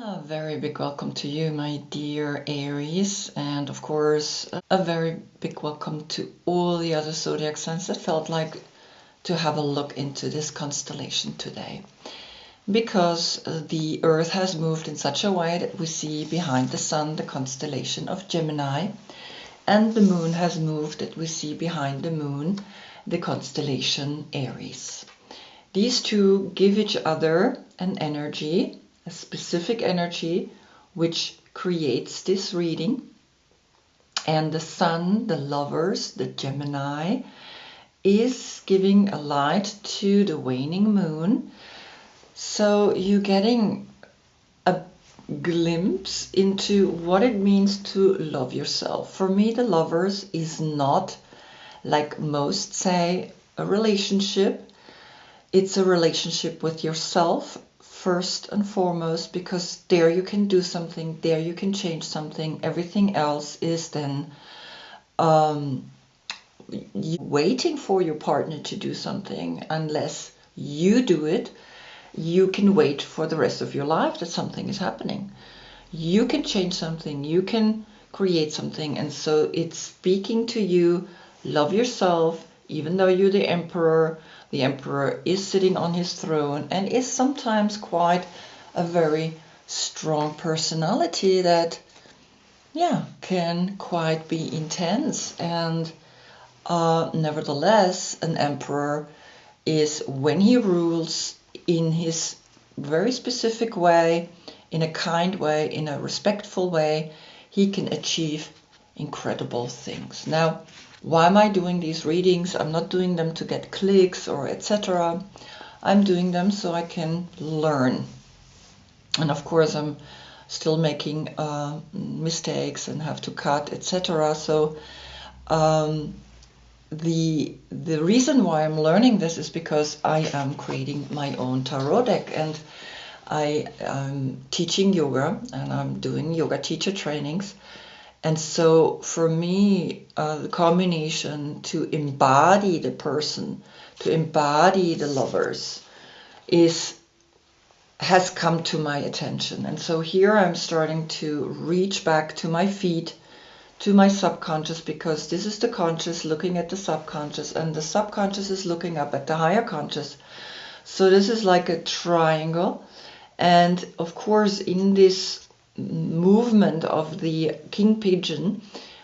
A very big welcome to you, my dear Aries, and of course, a very big welcome to all the other zodiac signs that felt like to have a look into this constellation today. Because the Earth has moved in such a way that we see behind the Sun the constellation of Gemini, and the Moon has moved that we see behind the Moon the constellation Aries. These two give each other an energy, a specific energy, which creates this reading. And the Sun, the lovers, the Gemini, is giving a light to the waning moon. So you're getting a glimpse into what it means to love yourself. For me, the lovers is not, like most say, a relationship. It's a relationship with yourself first and foremost, because there you can do something, there you can change something. Everything else is then waiting for your partner to do something. Unless you do it, you can wait for the rest of your life that something is happening. You can change something, you can create something, and so it's speaking to you. Love yourself, even though you're the emperor. The emperor is sitting on his throne and is sometimes quite a very strong personality that, can quite be intense. And nevertheless, an emperor is, when he rules in his very specific way, in a kind way, in a respectful way, he can achieve incredible things. Now, why am I doing these readings? I'm not doing them to get clicks or etc. I'm doing them so I can learn. And of course, I'm still making mistakes and have to cut, etc. So the reason why I'm learning this is because I am creating my own tarot deck, and I am teaching yoga, and I'm doing yoga teacher trainings. And so for me, the combination to embody the person, to embody the lovers, has come to my attention. And so here I'm starting to reach back to my feet, to my subconscious, because this is the conscious looking at the subconscious, and the subconscious is looking up at the higher conscious. So this is like a triangle. And of course, in this movement of the king pigeon,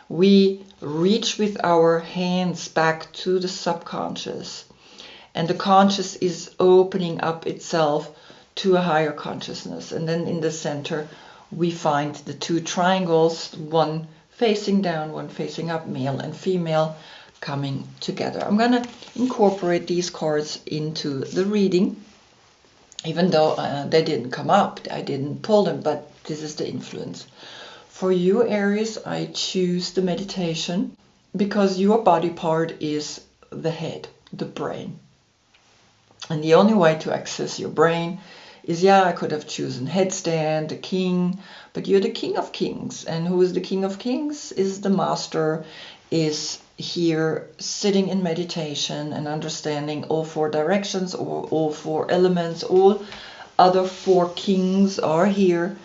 we reach with our hands back to the subconscious, and the conscious is opening up itself to a higher consciousness. And then in the center we find the two triangles, one facing down, one facing up, male and female, coming together. I'm going to incorporate these cards into the reading, even though they didn't come up, I didn't pull them, but this is the influence. For you, Aries, I choose the meditation because your body part is the head, the brain. And the only way to access your brain is, I could have chosen headstand, the king, but you're the king of kings. And who is the king of kings? Is the master, is here sitting in meditation and understanding all four directions, or all four elements. All other four kings are here,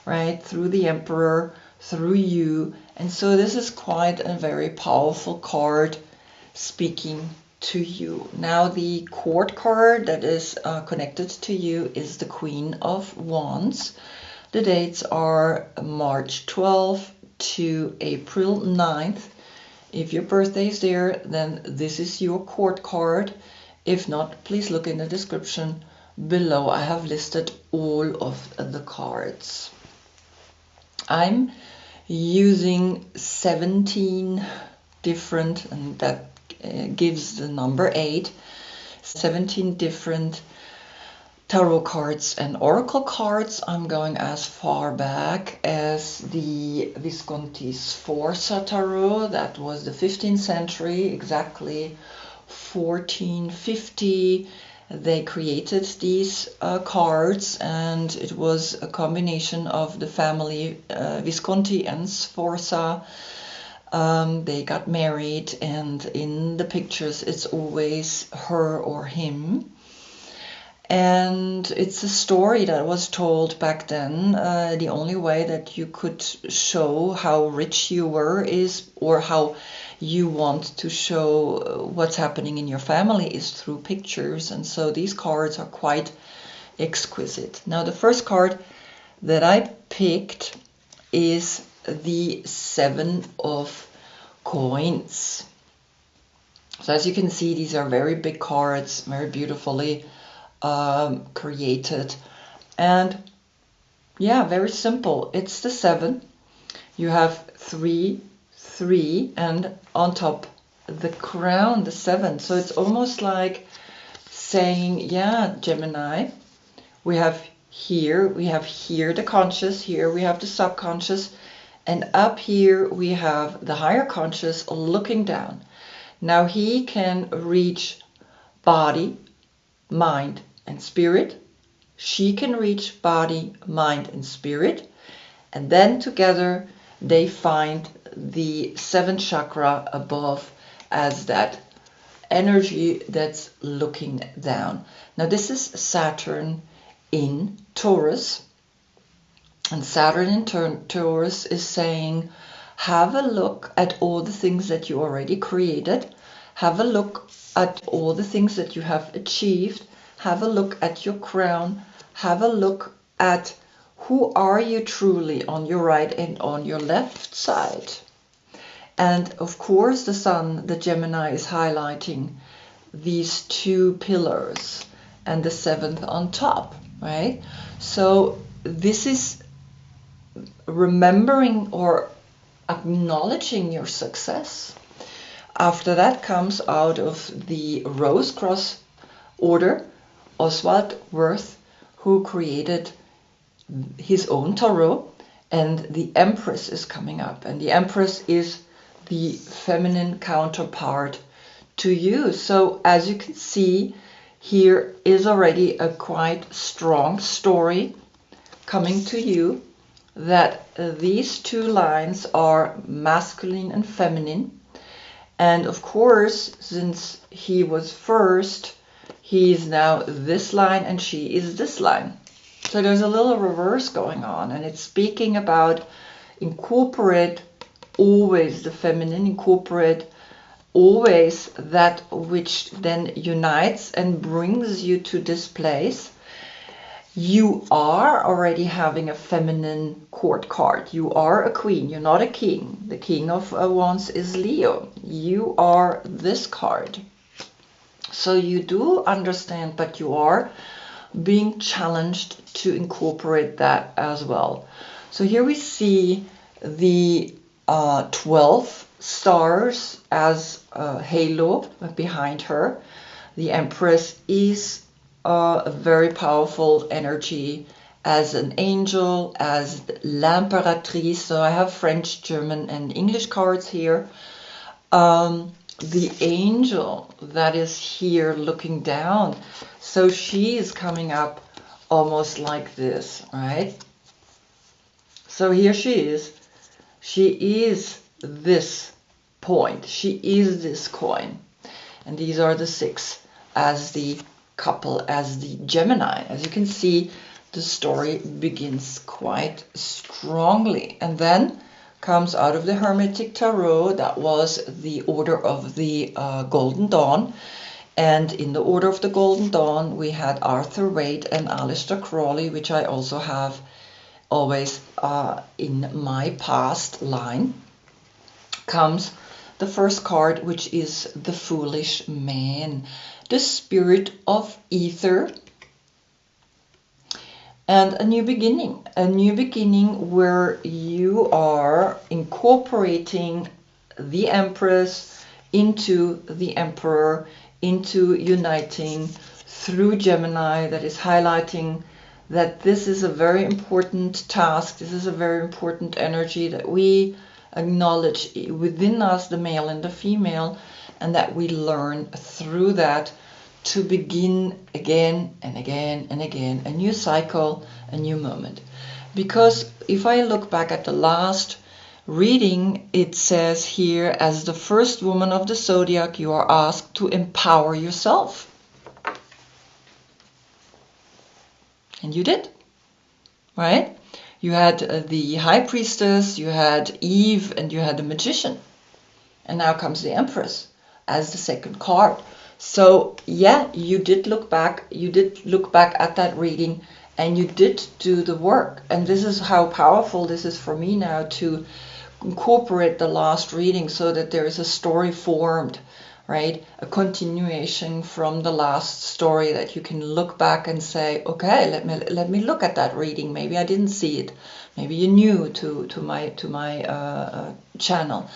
right, through the emperor, through you. And so this is quite a very powerful card speaking to you. Now, the court card that is connected to you is the Queen of Wands. The dates are March 12th to April 9th. If your birthday is there, then this is your court card. If not, please look in the description below. I have listed all of the cards. I'm using 17 different, and that gives the number 8, 17 different tarot cards and oracle cards. I'm going as far back as the Visconti Sforza tarot. That was the 15th century, exactly 1450. They created these cards, and it was a combination of the family Visconti and Sforza. They got married, and in the pictures it's always her or him. And it's a story that was told back then. The only way that you could show how rich you were is, or how you want to show what's happening in your family, is through pictures. And so these cards are quite exquisite. Now the first card that I picked is the 7 of coins. So as you can see, these are very big cards, very beautifully created, and yeah, very simple. It's the 7. You have 3, 3, and on top the crown, the 7. So it's almost like saying, yeah, Gemini, we have here the conscious, here we have the subconscious, and up here we have the higher conscious looking down. Now he can reach body, mind, and spirit. She can reach body, mind, and spirit. And then together they find the 7th chakra above as that energy that's looking down. Now this is Saturn in Taurus. And Saturn in Taurus is saying, have a look at all the things that you already created. Have a look at all the things that you have achieved. Have a look at your crown. Have a look at who are you truly on your right and on your left side. And of course the Sun, the Gemini, is highlighting these 2 pillars and the 7th on top, right? So this is remembering or acknowledging your success. After that comes out of the Rose Cross order, Oswald Wirth, who created his own tarot, and the Empress is coming up. And the Empress is the feminine counterpart to you. So as you can see, here is already a quite strong story coming to you, that these 2 lines are masculine and feminine. And of course, since he was first, he is now this line and she is this line. So there's a little reverse going on, and it's speaking about incorporate always the feminine, incorporate always that which then unites and brings you to this place. You are already having a feminine court card. You are a queen. You're not a king. The King of Wands is Leo. You are this card. So you do understand, but you are being challenged to incorporate that as well. So here we see the 12 stars as a halo behind her. The Empress is a very powerful energy as an angel, as l'Impératrice. So I have French, German, and English cards here. The angel that is here looking down. So she is coming up almost like this, right? So here she is. She is this point. She is this coin. And these are the 6 as the couple, as the Gemini. As you can see, the story begins quite strongly. And then comes out of the Hermetic Tarot, that was the Order of the Golden Dawn. And in the Order of the Golden Dawn, we had Arthur Waite and Aleister Crowley, which I also have always in my past line. Comes the first card, which is the Foolish Man, the spirit of ether, and a new beginning where you are incorporating the Empress into the Emperor, into uniting through Gemini. That is highlighting that this is a very important task, this is a very important energy that we acknowledge within us, the male and the female, and that we learn through that to begin again and again and again, a new cycle, a new moment. Because if I look back at the last reading, it says here, as the first woman of the Zodiac, you are asked to empower yourself. And you did, right? You had the High Priestess, you had Eve, and you had the Magician. And now comes the Empress as the second card. So yeah, you did look back at that reading, and you did do the work. And this is how powerful this is for me now, to incorporate the last reading so that there is a story formed, right? A continuation from the last story that you can look back and say, okay, let me look at that reading. Maybe I didn't see it. Maybe you're new to my channel.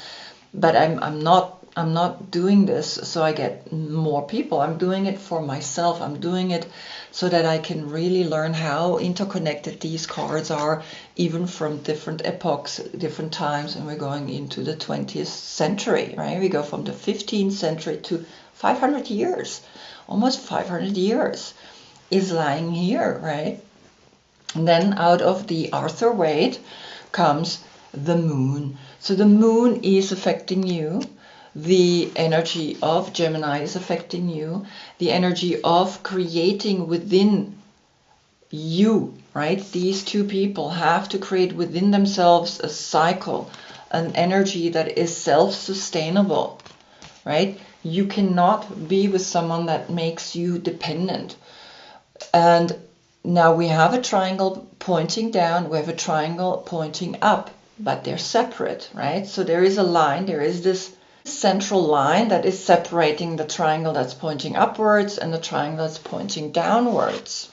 But I'm not doing this so I get more people. I'm doing it for myself. I'm doing it so that I can really learn how interconnected these cards are, even from different epochs, different times. And we're going into the 20th century, right? We go from the 15th century to 500 years. Almost 500 years is lying here, right? And then out of the Arthur Waite comes the moon. So the moon is affecting you. The energy of Gemini is affecting you. The energy of creating within you, right? These two people have to create within themselves a cycle, an energy that is self-sustainable, right? You cannot be with someone that makes you dependent. And now we have a triangle pointing down, we have a triangle pointing up, but they're separate, right? So there is a line, there is this central line that is separating the triangle that's pointing upwards and the triangle that's pointing downwards.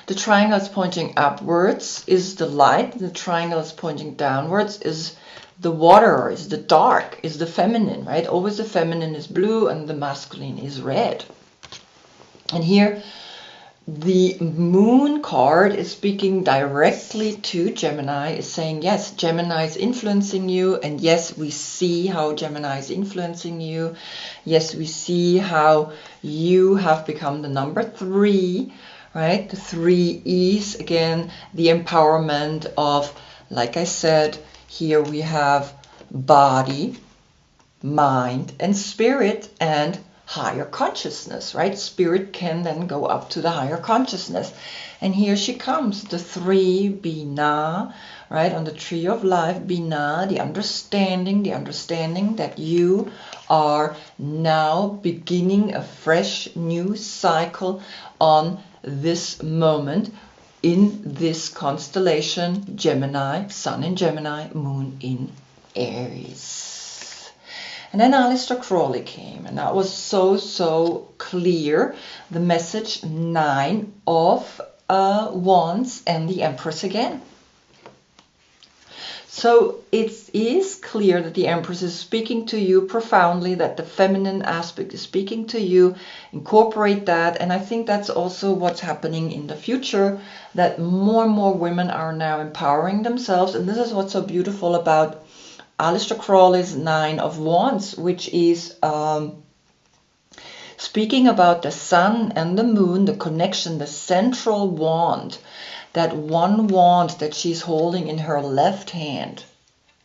The triangle that's pointing upwards is the light, the triangle that's pointing downwards is the water, is the dark, is the feminine, right? Always the feminine is blue and the masculine is red. And here the moon card is speaking directly to Gemini, is saying, yes, Gemini is influencing you, and yes, we see how Gemini is influencing you. Yes, we see how you have become the number 3, right? The 3 is, again, the empowerment of, like I said, here we have body, mind, and spirit, and higher consciousness, right? Spirit can then go up to the higher consciousness. And here she comes, the 3, Bina, right? On the tree of life, Bina, the understanding that you are now beginning a fresh new cycle on this moment in this constellation, Gemini, Sun in Gemini, Moon in Aries. And then Aleister Crowley came, and that was so clear. The message 9 of Wands and the Empress again. So it is clear that the Empress is speaking to you profoundly, that the feminine aspect is speaking to you. Incorporate that, and I think that's also what's happening in the future, that more and more women are now empowering themselves. And this is what's so beautiful about Aleister Crowley's 9 of Wands, which is speaking about the sun and the moon, the connection, the central wand, that one wand that she's holding in her left hand.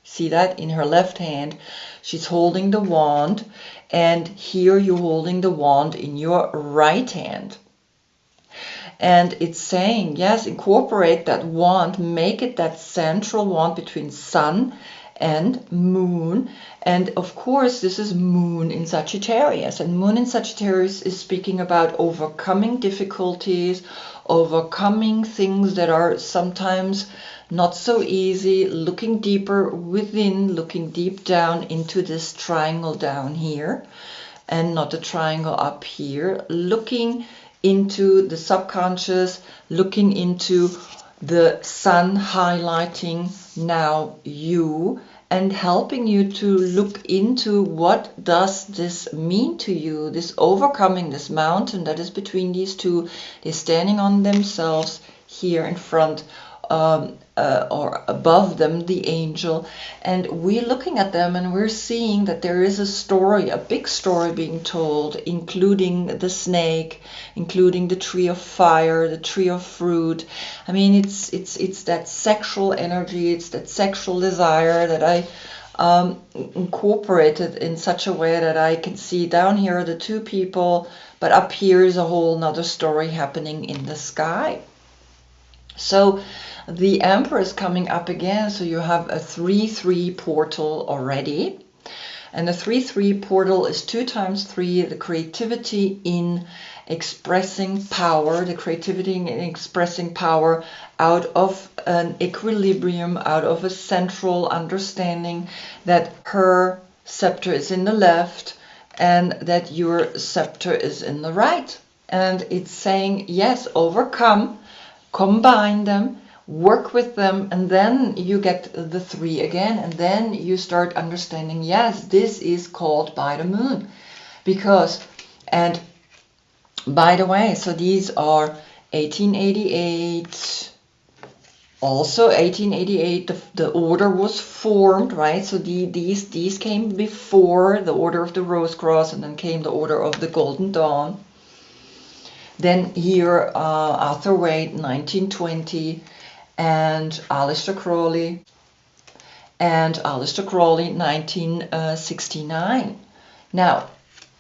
See that? In her left hand, she's holding the wand, and here you're holding the wand in your right hand. And it's saying, yes, incorporate that wand, make it that central wand between sun and moon. And of course, this is moon in Sagittarius, and moon in Sagittarius is speaking about overcoming difficulties, overcoming things that are sometimes not so easy, looking deeper within, looking deep down into this triangle down here and not the triangle up here, looking into the subconscious, looking into the sun highlighting now you, and helping you to look into what does this mean to you, this overcoming this mountain that is between these two. They're standing on themselves here in front or above them, the angel, and we're looking at them and we're seeing that there is a story, a big story being told, including the snake, including the tree of fire, the tree of fruit. I mean, it's that sexual energy, it's that sexual desire that incorporated in such a way that I can see down here are the two people, but up here is a whole nother story happening in the sky. So the Empress coming up again, so you have a 3-3 portal already. And the 3-3 portal is 2 times 3, the creativity in expressing power, the creativity in expressing power out of an equilibrium, out of a central understanding that her scepter is in the left and that your scepter is in the right. And it's saying, yes, overcome, combine them, work with them, and then you get the 3 again, and then you start understanding, yes, this is called by the moon. Because, and by the way, so these are 1888, also 1888, the order was formed, right? So these came before the Order of the Rose Cross, and then came the Order of the Golden Dawn. Then here, Arthur Waite, 1920, and Aleister Crowley, 1969. Now,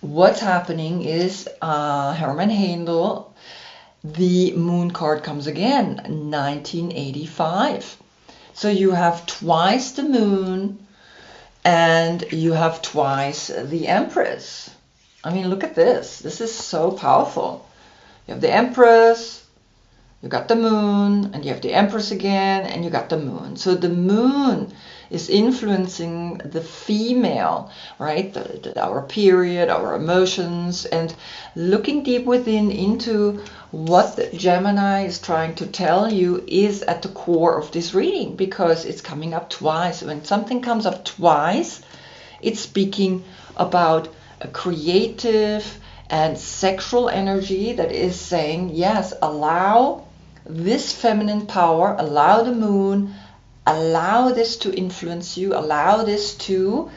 what's happening is Hermann Handel, the moon card comes again, 1985. So you have twice the moon, and you have twice the Empress. I mean, look at this. This is so powerful. You have the Empress, you got the moon, and you have the Empress again, and you got the moon. So the moon is influencing the female, right? Our period, our emotions, and looking deep within into what the Gemini is trying to tell you is at the core of this reading, because it's coming up twice. When something comes up twice, it's speaking about a creative and sexual energy that is saying, yes, allow this feminine power, allow the moon, allow this to influence you, allow this to,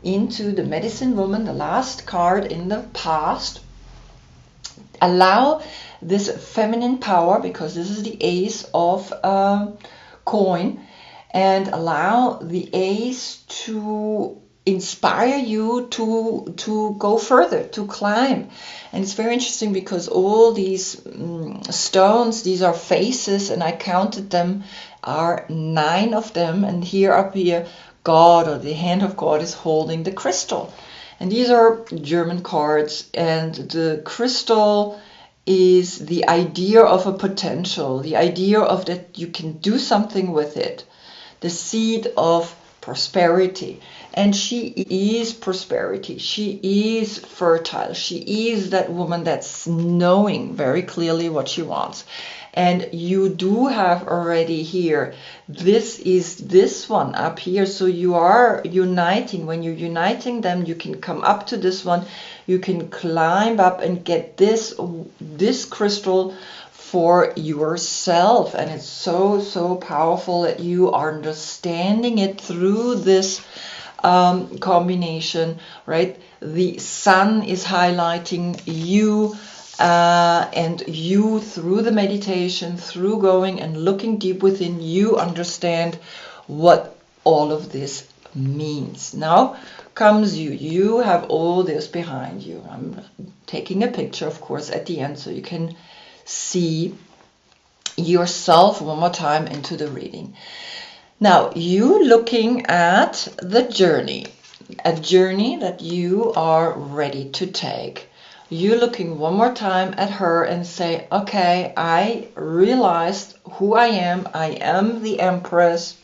into the medicine woman, the last card in the past, allow this feminine power, because this is the ace of coin, and allow the ace to inspire you to go further, to climb. And it's very interesting because all these stones, these are faces, and I counted them, are 9 of them, and here up here God, or the hand of God, is holding the crystal. And these are German cards, and the crystal is the idea of a potential, the idea of that you can do something with it, the seed of prosperity. And she is prosperity. She is fertile. She is that woman that's knowing very clearly what she wants. And you do have already here, this is this one up here. So you are uniting. When you're uniting them, you can come up to this one. You can climb up and get this crystal for yourself. And it's so powerful that you are understanding it through this combination, right? The sun is highlighting you, and you, through the meditation, through going and looking deep within, you understand what all of this means. Now comes you have all this behind you. I'm taking a picture, of course, at the end so you can see yourself one more time into the reading. Now, you looking at the journey, a journey that you are ready to take. You looking one more time at her and say, okay, I realized who I am. I am the Empress.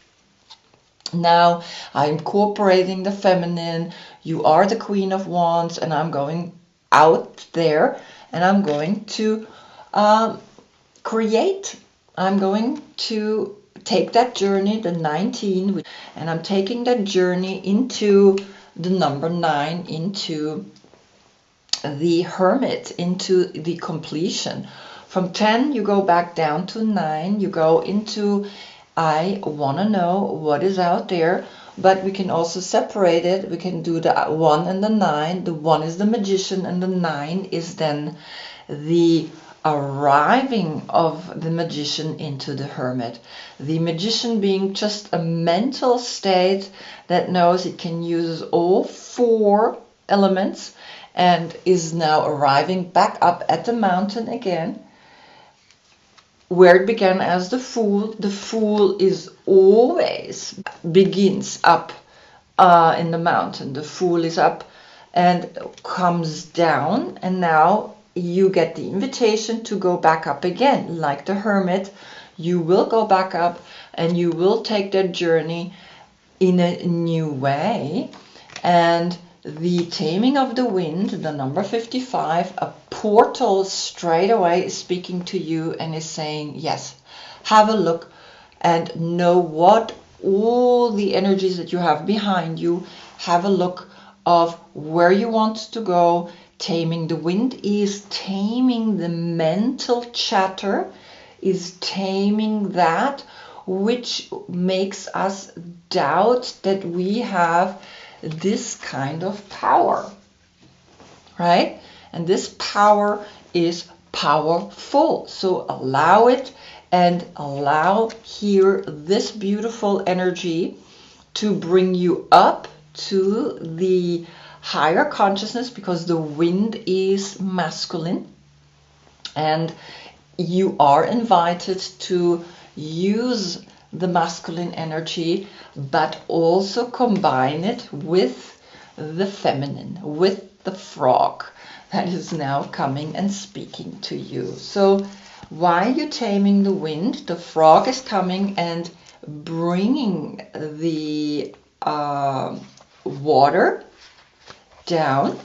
Now I'm incorporating the feminine. You are the Queen of Wands, and I'm going out there and I'm going to create. I'm going to take that journey, the 19, and I'm taking that journey into the number 9, into the Hermit, into the completion. From 10 you go back down to 9, you go into I want to know what is out there, but we can also separate it. We can do the 1 and the 9. The 1 is the Magician, and the 9 is then the arriving of the magician into the hermit. The magician being just a mental state that knows it can use all 4 elements and is now arriving back up at the mountain again, where it began as the Fool. The Fool is always begins up in the mountain. The Fool is up and comes down, and now you get the invitation to go back up again. Like the Hermit, you will go back up and you will take that journey in a new way. And the Taming of the Wind, the number 55, a portal straight away is speaking to you and is saying, yes, have a look and know what all the energies that you have behind you. Have a look of where you want to go. Taming the Wind is taming the mental chatter, is taming that which makes us doubt that we have this kind of power, right? And this power is powerful. So allow it, and allow here this beautiful energy to bring you up to the higher consciousness, because the wind is masculine, and you are invited to use the masculine energy, but also combine it with the feminine, with the frog that is now coming and speaking to you. So while you're taming the wind, the frog is coming and bringing the water down.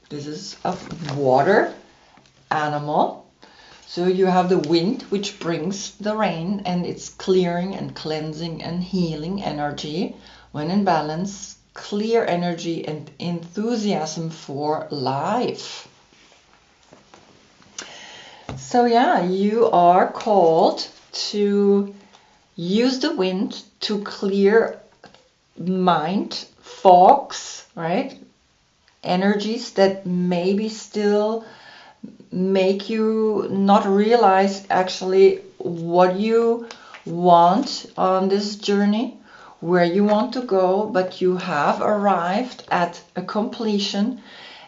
This is a water animal. So you have the wind, which brings the rain, and it's clearing and cleansing and healing energy. When in balance, clear energy and enthusiasm for life. So yeah, you are called to use the wind to clear mind, fogs, right? Energies that maybe still make you not realize actually what you want on this journey, where you want to go, but you have arrived at a completion,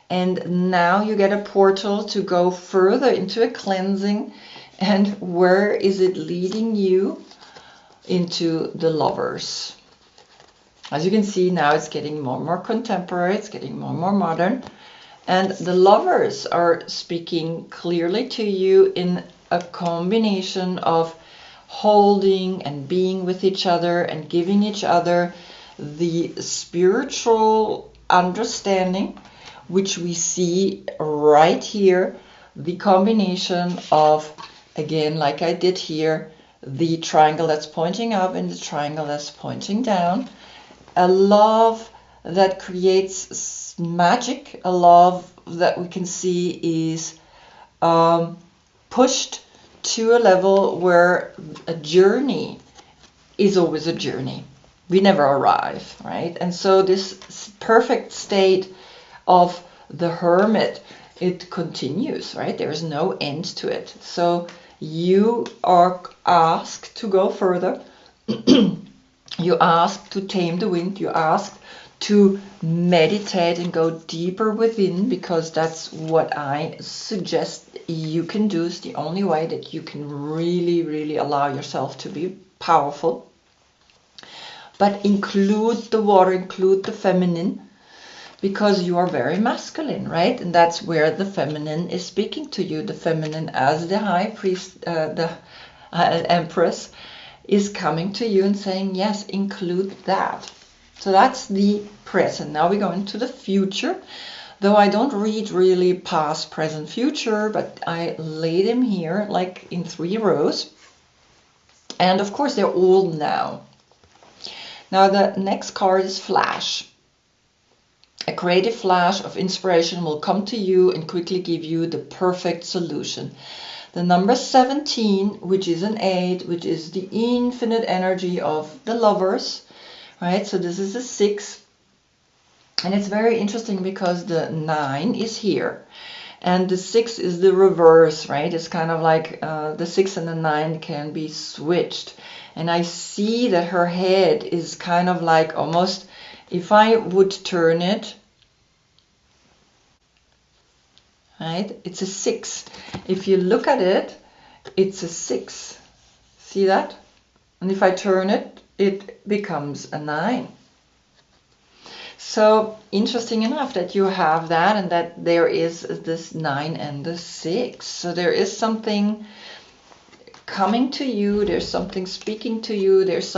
and now you get a portal to go further into a cleansing. And where is it leading you? Into the Lovers. As you can see, now it's getting more and more contemporary, it's getting more and more modern. And the Lovers are speaking clearly to you in a combination of holding and being with each other and giving each other the spiritual understanding, which we see right here. The combination of, again, like I did here, the triangle that's pointing up and the triangle that's pointing down. A love that creates magic, a love that we can see is pushed to a level where a journey is always a journey. We never arrive, right? And so this perfect state of the Hermit, it continues, right? There is no end to it. So you are asked to go further. You ask to tame the wind. You ask to meditate and go deeper within, because that's what I suggest you can do. It's the only way that you can really, really allow yourself to be powerful. But include the water, include the feminine, because you are very masculine, right? And that's where the feminine is speaking to you. The feminine, as the high priest, the Empress, is coming to you and saying, yes, include that. So that's the present. Now we go into the future, though I don't read really past, present, future, but I lay them here like in 3 rows. And of course, they're all now. Now the next card is Flash. A creative flash of inspiration will come to you and quickly give you the perfect solution. The number 17, which is an 8, which is the infinite energy of the Lovers, right? So this is a 6. And it's very interesting because the 9 is here. And the 6 is the reverse, right? It's kind of like the 6 and the 9 can be switched. And I see that her head is kind of like almost, if I would turn it, right? It's a 6. If you look at it, it's a 6. See that? And if I turn it, it becomes a 9. So interesting enough that you have that, and that there is this 9 and the 6. So there is something coming to you, there's something speaking to you, there's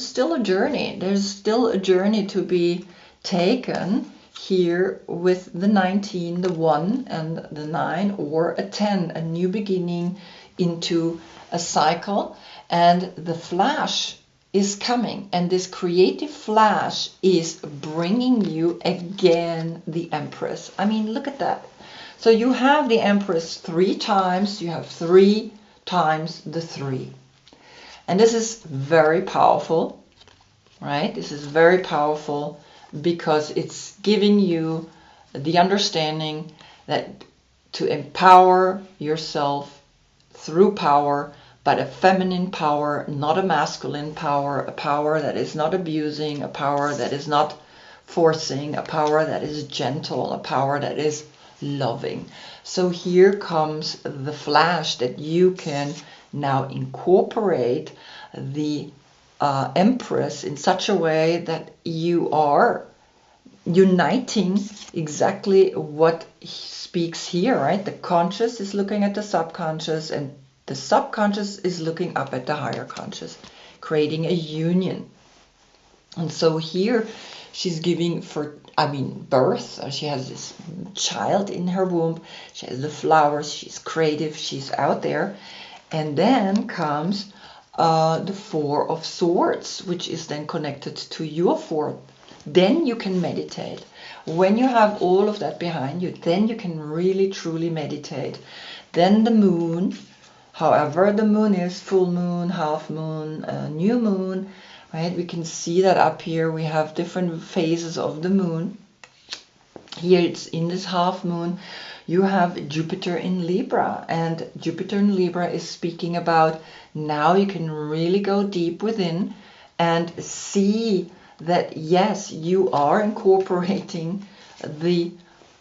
still a journey. There's still a journey to be taken here with the 19, the 1 and the 9, or a 10, a new beginning into a cycle. And the flash is coming, and this creative flash is bringing you again the Empress. I mean, look at that. So you have the Empress 3 times, you have 3 times the 3. And this is very powerful, right? This is very powerful because it's giving you the understanding that to empower yourself through power, but a feminine power, not a masculine power, a power that is not abusing, a power that is not forcing, a power that is gentle, a power that is loving. So here comes the flash that you can now incorporate the Empress in such a way that you are uniting exactly what speaks here, right? The conscious is looking at the subconscious, and the subconscious is looking up at the higher conscious, creating a union. And so here she's giving birth. She has this child in her womb. She has the flowers. She's creative. She's out there. And then comes the 4 of Swords, which is then connected to your 4. Then you can meditate. When you have all of that behind you, then you can really truly meditate. Then the moon, however the moon is, full moon, half moon, new moon, right? We can see that up here. We have different phases of the moon. Here it's in this half moon. You have Jupiter in Libra, and Jupiter in Libra is speaking about now you can really go deep within and see that yes, you are incorporating the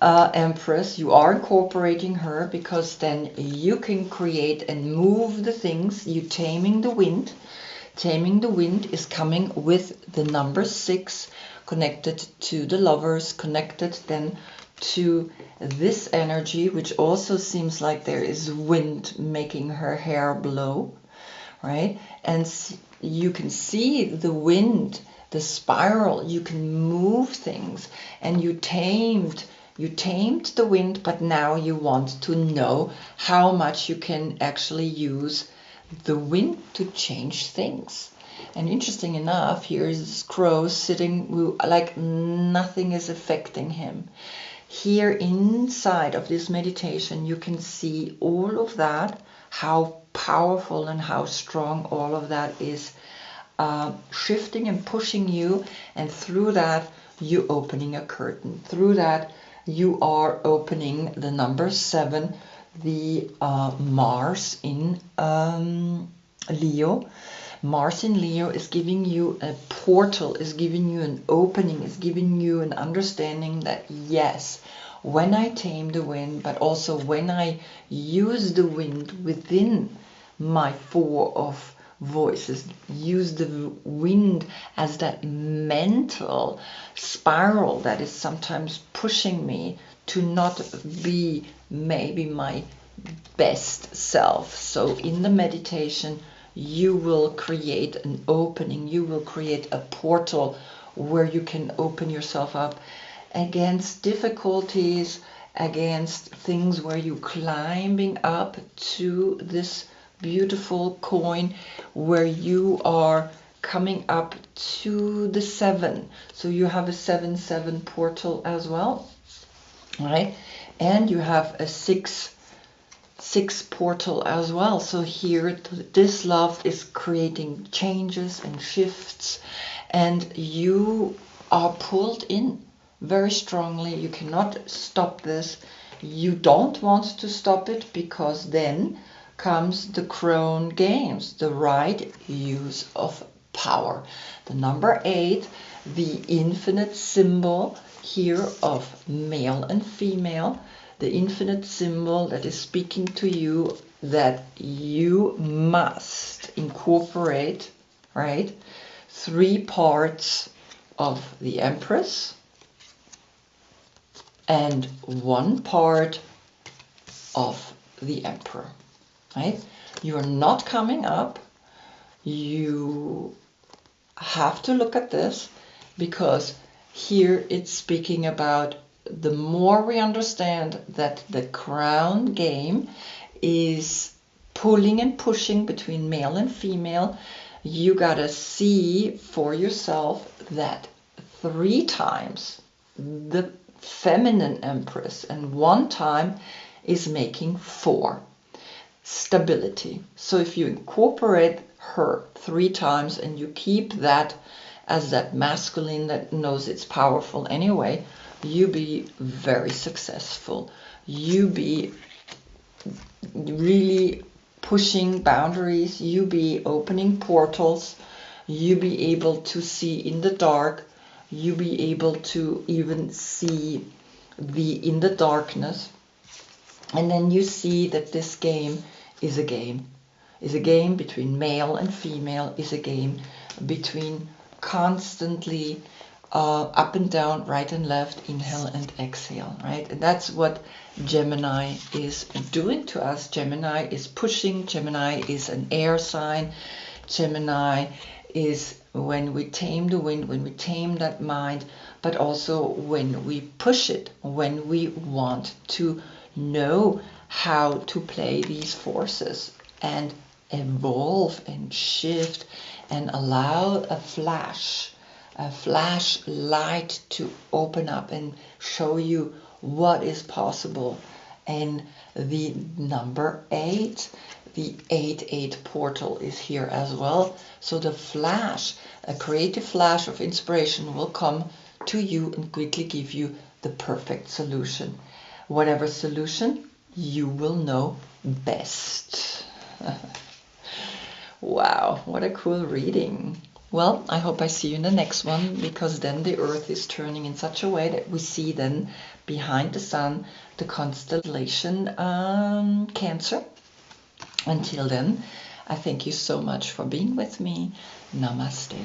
Empress, you are incorporating her, because then you can create and move the things. You taming the wind. Taming the wind is coming with the number 6, connected to the Lovers, connected then to this energy, which also seems like there is wind making her hair blow, right? And you can see the wind, the spiral. You can move things, and you tamed the wind, but now you want to know how much you can actually use the wind to change things. And interesting enough, here is this crow sitting like nothing is affecting him. Here inside of this meditation, you can see all of that, how powerful and how strong all of that is shifting and pushing you. And through that, you opening a curtain. Through that, you are opening the number 7, the Mars in Leo. Mars in Leo is giving you a portal, is giving you an opening, is giving you an understanding that yes, when I tame the wind, but also when I use the wind within my 4 of voices, use the wind as that mental spiral that is sometimes pushing me to not be maybe my best self. So in the meditation, you will create an opening, you will create a portal where you can open yourself up against difficulties, against things where you're climbing up to this beautiful coin, where you are coming up to the 7. So you have a 7-7 portal as well, right? And you have a 6 portal as well. So here this love is creating changes and shifts, and you are pulled in very strongly. You cannot stop this. you don't want to stop it, because then comes the crown games, the right use of power. The number 8, the infinite symbol here of male and female, the infinite symbol that is speaking to you that you must incorporate, right, 3 parts of the Empress and 1 part of the Emperor, right? You are not coming up. You have to look at this, because here it's speaking about the more we understand that the crown game is pulling and pushing between male and female, you gotta see for yourself that 3 times the feminine Empress and 1 time is making 4. Stability. So if you incorporate her 3 times and you keep that as that masculine that knows it's powerful anyway, you be very successful. You be really pushing boundaries. You be opening portals. You be able to see in the dark. You be able to even see in the darkness. And then you see that this game is a game. Is a game between male and female, is a game between constantly up and down, right and left, inhale and exhale, right? And that's what Gemini is doing to us. Gemini is pushing. Gemini is an air sign. Gemini is when we tame the wind, when we tame that mind, but also when we push it, when we want to know how to play these forces and evolve and shift and allow a flashlight to open up and show you what is possible. And the number 8, the 8-8 portal is here as well. So the flash, a creative flash of inspiration will come to you and quickly give you the perfect solution. Whatever solution, you will know best. Wow, what a cool reading. Well, I hope I see you in the next one, because then the Earth is turning in such a way that we see then behind the sun the constellation Cancer. Until then, I thank you so much for being with me. Namaste.